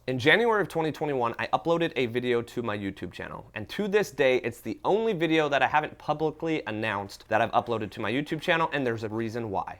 In January of 2021, I uploaded a video to my YouTube channel, and to this day, it's the only video that I haven't publicly announced that I've uploaded to my YouTube channel, and there's a reason why.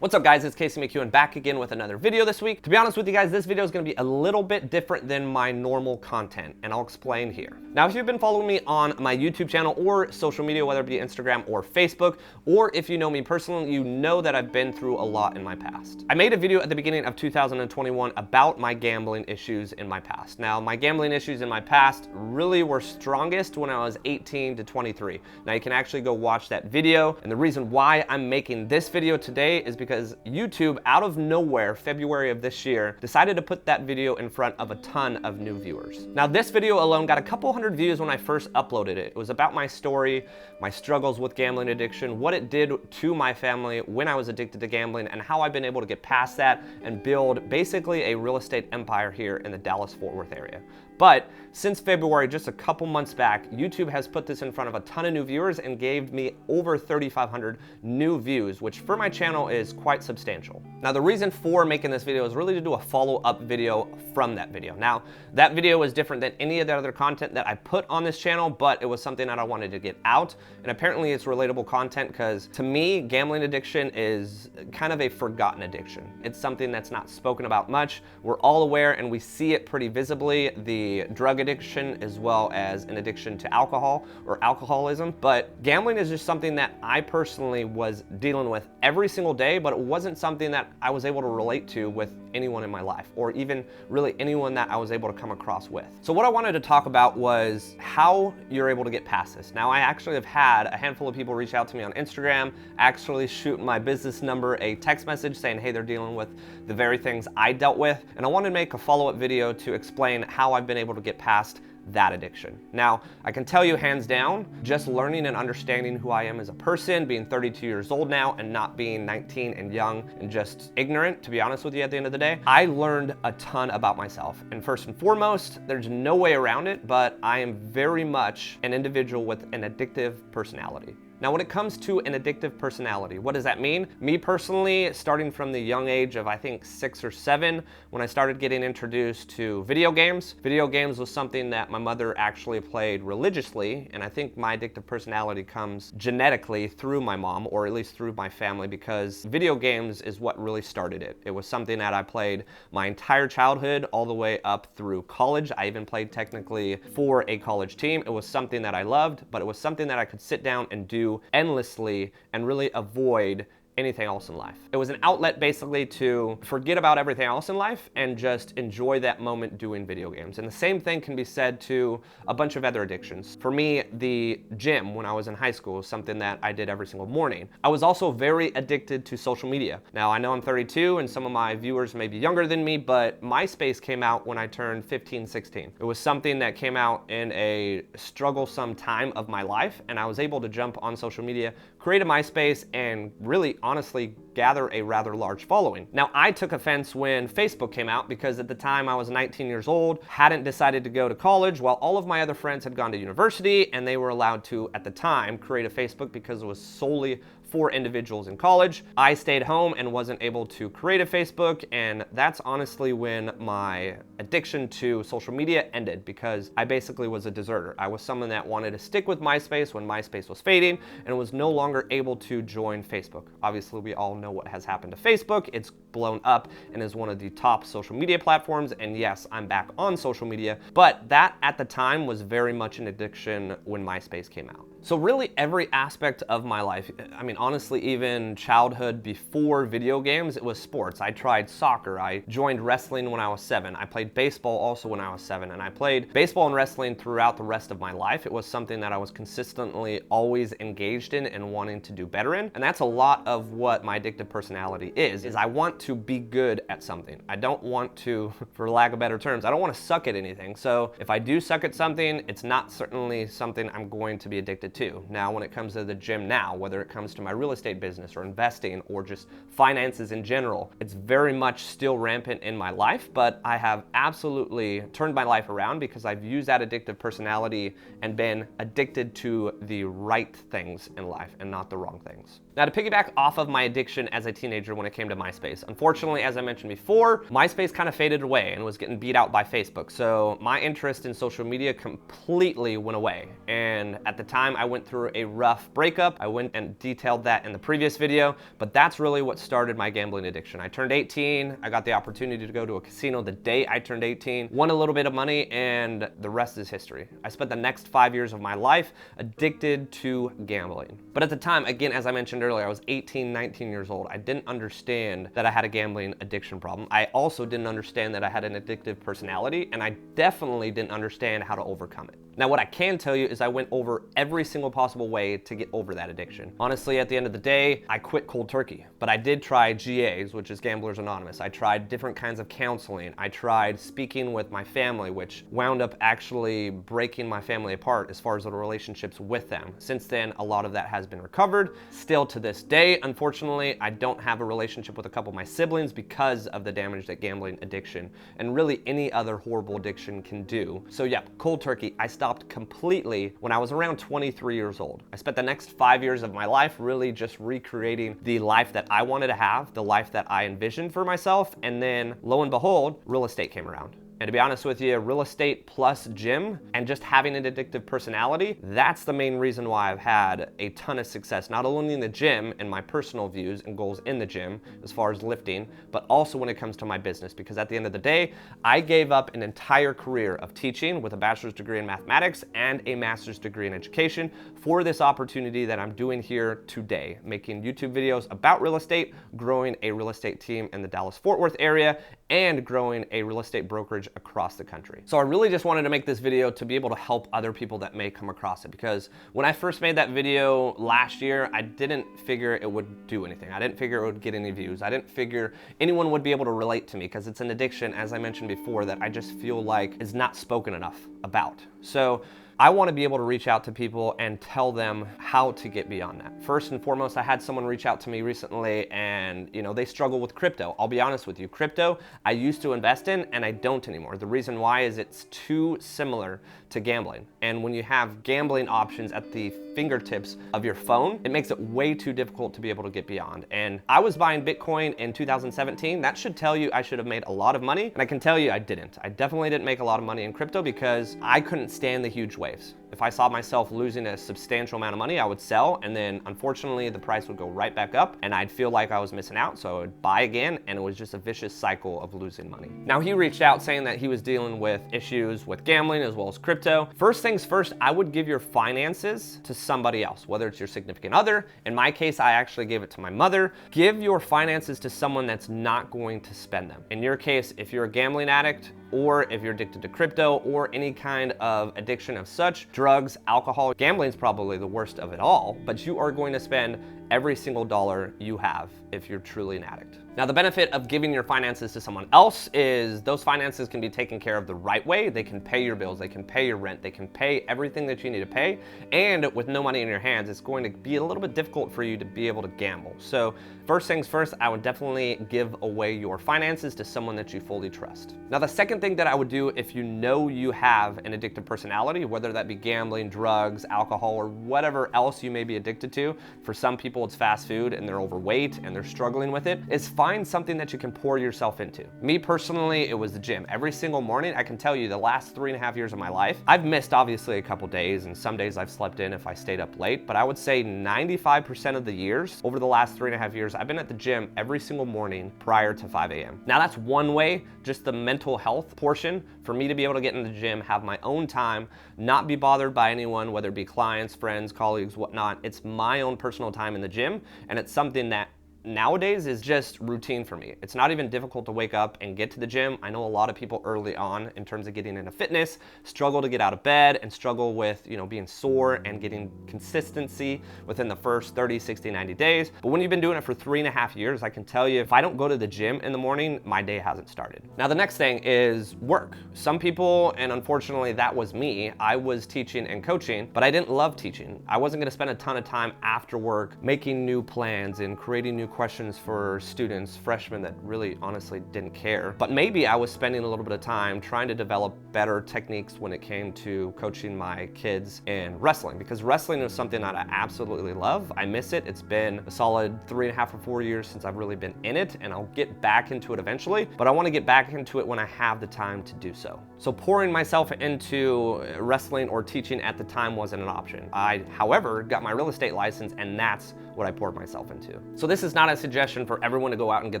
What's up guys, it's McKeown back again with another video this week. To be honest with you guys, this video is going to be a little bit different than my normal content, and I'll explain here. Now, if you've been following me on my YouTube channel or social media, whether it be Instagram or Facebook, or if you know me personally, you know that I've been through a lot in my past. I made a video at the beginning of 2021 about my gambling issues in my past. Now, my gambling issues in my past really were strongest when I was 18 to 23. Now, you can actually go watch that video, and the reason why I'm making this video today is because YouTube, out of nowhere, February of this year, decided to put that video in front of a ton of new viewers. Now, this video alone got a couple hundred views when I first uploaded it. It was about my story, my struggles with gambling addiction, what it did to my family when I was addicted to gambling, and how I've been able to get past that and build basically a real estate empire here in the Dallas-Fort Worth area. But since February, just a couple months back, YouTube has put this in front of a ton of new viewers and gave me over 3,500 new views, which for my channel is quite substantial. Now, the reason for making this video is really to do a follow-up video from that video. Now, that video was different than any of the other content that I put on this channel, but it was something that I wanted to get out. And apparently it's relatable content because to me, gambling addiction is kind of a forgotten addiction. It's something that's not spoken about much. We're all aware and we see it pretty visibly, the drug addiction as well as an addiction to alcohol or alcoholism. But gambling is just something that I personally was dealing with every single day, but it wasn't something that I was able to relate to with anyone in my life, or even really anyone that I was able to come across with. So what I wanted to talk about was how you're able to get past this. Now, I actually have had a handful of people reach out to me on Instagram, actually shoot my business number a text message saying, hey, they're dealing with the very things I dealt with. And I wanted to make a follow-up video to explain how I've been able to get past that addiction. Now, I can tell you hands down, just learning and understanding who I am as a person, being 32 years old now and not being 19 and young and just ignorant, to be honest with you at the end of the day, I learned a ton about myself. And first and foremost, there's no way around it, but I am very much an individual with an addictive personality. Now, when it comes to an addictive personality, what does that mean? Me personally, starting from the young age of, I think, 6 or 7, when I started getting introduced to video games. Video games was something that my mother actually played religiously, and I think my addictive personality comes genetically through my mom, or at least through my family, because video games is what really started it. It was something that I played my entire childhood, all the way up through college. I even played technically for a college team. It was something that I loved, but it was something that I could sit down and do endlessly and really avoid anything else in life. It was an outlet basically to forget about everything else in life and just enjoy that moment doing video games. And the same thing can be said to a bunch of other addictions. For me, the gym when I was in high school was something that I did every single morning. I was also very addicted to social media. Now, I know I'm 32 and some of my viewers may be younger than me, but MySpace came out when I turned 15, 16. It was something that came out in a strugglesome time of my life, and I was able to jump on social media, create a MySpace, and really honestly gather a rather large following. Now, I took offense when Facebook came out because at the time I was 19 years old, hadn't decided to go to college, while all of my other friends had gone to university and they were allowed to, at the time, create a Facebook because it was solely for individuals in college. I stayed home and wasn't able to create a Facebook, and that's honestly when my addiction to social media ended, because I basically was a deserter. I was someone that wanted to stick with MySpace when MySpace was fading and was no longer able to join Facebook. Obviously, we all know what has happened to Facebook. It's blown up and is one of the top social media platforms, and yes, I'm back on social media, but that at the time was very much an addiction when MySpace came out. So really every aspect of my life, I mean, honestly, even childhood before video games, it was sports. I tried soccer. I joined wrestling when I was 7. I played baseball also when I was 7, and I played baseball and wrestling throughout the rest of my life. It was something that I was consistently always engaged in and wanting to do better in. And that's a lot of what my addictive personality is I want to be good at something. I don't want to, for lack of better terms, I don't want to suck at anything. So if I do suck at something, it's not certainly something I'm going to be addicted too. Now, when it comes to the gym now, whether it comes to my real estate business or investing or just finances in general, it's very much still rampant in my life, but I have absolutely turned my life around because I've used that addictive personality and been addicted to the right things in life and not the wrong things. Now, to piggyback off of my addiction as a teenager when it came to MySpace, unfortunately, as I mentioned before, MySpace kind of faded away and was getting beat out by Facebook. So my interest in social media completely went away. And at the time, I went through a rough breakup. I went and detailed that in the previous video, but that's really what started my gambling addiction. I turned 18. I got the opportunity to go to a casino the day I turned 18, won a little bit of money, and the rest is history. I spent the next 5 years of my life addicted to gambling. But at the time, again, as I mentioned earlier, I was 18, 19 years old. I didn't understand that I had a gambling addiction problem. I also didn't understand that I had an addictive personality, and I definitely didn't understand how to overcome it. Now, what I can tell you is I went over every single possible way to get over that addiction. Honestly, at the end of the day, I quit cold turkey, but I did try GAs, which is Gamblers Anonymous. I tried different kinds of counseling. I tried speaking with my family, which wound up actually breaking my family apart as far as the relationships with them. Since then, a lot of that has been recovered. Still to this day, unfortunately, I don't have a relationship with a couple of my siblings because of the damage that gambling addiction and really any other horrible addiction can do. So yeah, cold turkey, I stopped completely when I was around 23 years old. I spent the next 5 years of my life really just recreating the life that I wanted to have, the life that I envisioned for myself, and then lo and behold, real estate came around. And to be honest with you, real estate plus gym and just having an addictive personality, that's the main reason why I've had a ton of success, not only in the gym and my personal views and goals in the gym as far as lifting, but also when it comes to my business. Because at the end of the day, I gave up an entire career of teaching with a bachelor's degree in mathematics and a master's degree in education for this opportunity that I'm doing here today, making YouTube videos about real estate, growing a real estate team in the Dallas-Fort Worth area, and growing a real estate brokerage across the country. So I really just wanted to make this video to be able to help other people that may come across it, because when I first made that video last year, I didn't figure it would do anything. I didn't figure it would get any views. I didn't figure anyone would be able to relate to me, because it's an addiction, as I mentioned before, that I just feel like is not spoken enough about. So I want to be able to reach out to people and tell them how to get beyond that. First and foremost, I had someone reach out to me recently and, they struggle with crypto. I'll be honest with you, crypto, I used to invest in and I don't anymore. The reason why is it's too similar to gambling. And when you have gambling options at the fingertips of your phone, it makes it way too difficult to be able to get beyond. And I was buying Bitcoin in 2017. That should tell you I should have made a lot of money. And I can tell you I didn't. I definitely didn't make a lot of money in crypto because I couldn't stand the huge waves. If I saw myself losing a substantial amount of money, I would sell, and then unfortunately the price would go right back up and I'd feel like I was missing out, so I would buy again, and it was just a vicious cycle of losing money. Now, he reached out saying that he was dealing with issues with gambling as well as crypto. First things first, I would give your finances to somebody else, whether it's your significant other. In my case, I actually gave it to my mother. Give your finances to someone that's not going to spend them. In your case, if you're a gambling addict, or if you're addicted to crypto or any kind of addiction of such, drugs, alcohol, gambling is probably the worst of it all, but you are going to spend every single dollar you have if you're truly an addict. Now, the benefit of giving your finances to someone else is those finances can be taken care of the right way. They can pay your bills, they can pay your rent, they can pay everything that you need to pay. And with no money in your hands, it's going to be a little bit difficult for you to be able to gamble. So first things first, I would definitely give away your finances to someone that you fully trust. Now, the second thing that I would do if you know you have an addictive personality, whether that be gambling, drugs, alcohol, or whatever else you may be addicted to, for some people it's fast food and they're overweight and they're struggling with it, is find something that you can pour yourself into. Me personally, it was the gym. Every single morning, I can tell you the last 3.5 years of my life, I've missed obviously a couple days, and some days I've slept in if I stayed up late, but I would say 95% of the years over the last 3.5 years, I've been at the gym every single morning prior to 5 a.m. Now, that's one way, just the mental health portion, for me to be able to get in the gym, have my own time, not be bothered by anyone, whether it be clients, friends, colleagues, whatnot. It's my own personal time in the gym, and it's something that nowadays is just routine for me. It's not even difficult to wake up and get to the gym. I know a lot of people early on in terms of getting into fitness struggle to get out of bed and struggle with, being sore and getting consistency within the first 30, 60, 90 days. But when you've been doing it for 3.5 years, I can tell you, if I don't go to the gym in the morning, my day hasn't started. Now, the next thing is work. Some people, and unfortunately that was me, I was teaching and coaching, but I didn't love teaching. I wasn't gonna spend a ton of time after work making new plans and creating new questions for students, freshmen that really honestly didn't care. But maybe I was spending a little bit of time trying to develop better techniques when it came to coaching my kids in wrestling, because wrestling is something that I absolutely love. I miss it. It's been a solid 3.5 or 4 years since I've really been in it, and I'll get back into it eventually, but I want to get back into it when I have the time to do so. So pouring myself into wrestling or teaching at the time wasn't an option. I, however, got my real estate license, and that's what I poured myself into. So this is not a suggestion for everyone to go out and get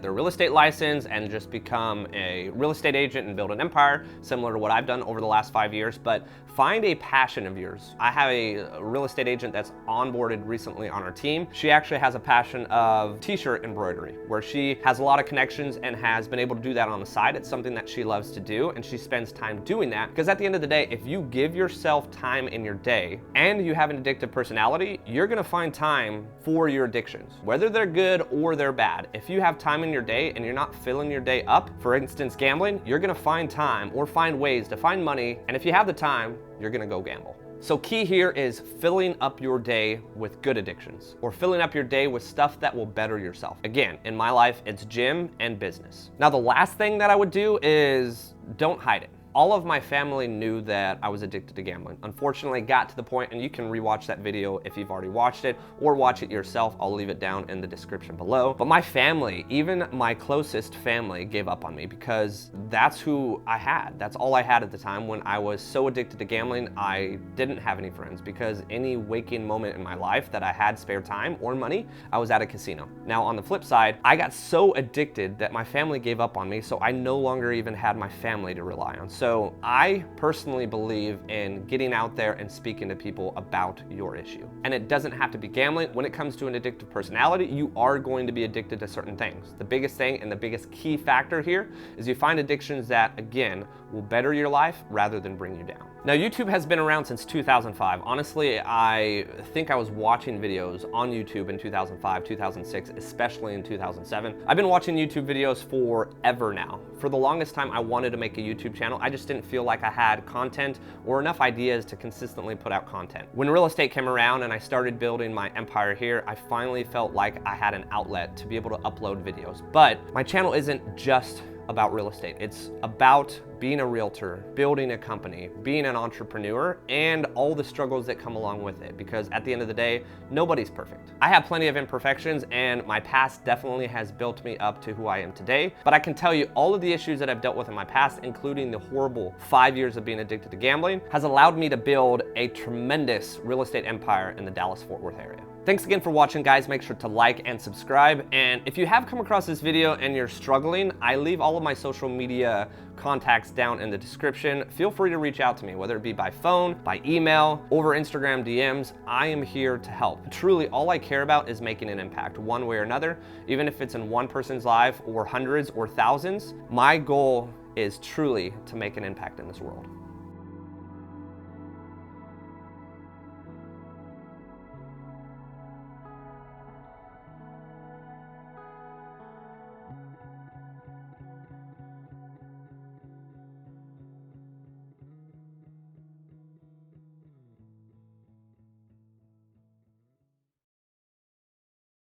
their real estate license and just become a real estate agent and build an empire, similar to what I've done over the last 5 years, but find a passion of yours. I have a real estate agent that's onboarded recently on our team. She actually has a passion of t-shirt embroidery, where she has a lot of connections and has been able to do that on the side. It's something that she loves to do, and she spends time doing that, because at the end of the day, if you give yourself time in your day and you have an addictive personality, you're gonna find time for your addictions, whether they're good or they're bad. If you have time in your day and you're not filling your day up, for instance, gambling, you're gonna find time or find ways to find money, and if you have the time, you're gonna go gamble. So key here is filling up your day with good addictions, or filling up your day with stuff that will better yourself. Again, in my life, it's gym and business. Now, the last thing that I would do is don't hide it. All of my family knew that I was addicted to gambling. Unfortunately, it got to the point, and you can rewatch that video if you've already watched it, or watch it yourself. I'll leave it down in the description below. But my family, even my closest family, gave up on me, because that's who I had. That's all I had at the time. When I was so addicted to gambling, I didn't have any friends, because any waking moment in my life that I had spare time or money, I was at a casino. Now, on the flip side, I got so addicted that my family gave up on me, so I no longer even had my family to rely on. So I personally believe in getting out there and speaking to people about your issue. And it doesn't have to be gambling. When it comes to an addictive personality, you are going to be addicted to certain things. The biggest thing and the biggest key factor here is you find addictions that, again, will better your life rather than bring you down. Now, YouTube has been around since 2005. Honestly, I think I was watching videos on YouTube in 2005, 2006, especially in 2007. I've been watching YouTube videos forever now. For the longest time, I wanted to make a YouTube channel. I just didn't feel like I had content or enough ideas to consistently put out content. When real estate came around and I started building my empire here, I finally felt like I had an outlet to be able to upload videos. But my channel isn't just about real estate. It's about being a realtor, building a company, being an entrepreneur, and all the struggles that come along with it, because at the end of the day, nobody's perfect. I have plenty of imperfections, and my past definitely has built me up to who I am today, but I can tell you all of the issues that I've dealt with in my past, including the horrible 5 years of being addicted to gambling, has allowed me to build a tremendous real estate empire in the Dallas-Fort Worth area. Thanks again for watching, guys. Make sure to like and subscribe. And if you have come across this video and you're struggling, I leave all of my social media contacts down in the description. Feel free to reach out to me, whether it be by phone, by email, over Instagram DMs. I am here to help. Truly, all I care about is making an impact one way or another, even if it's in one person's life or hundreds or thousands. My goal is truly to make an impact in this world.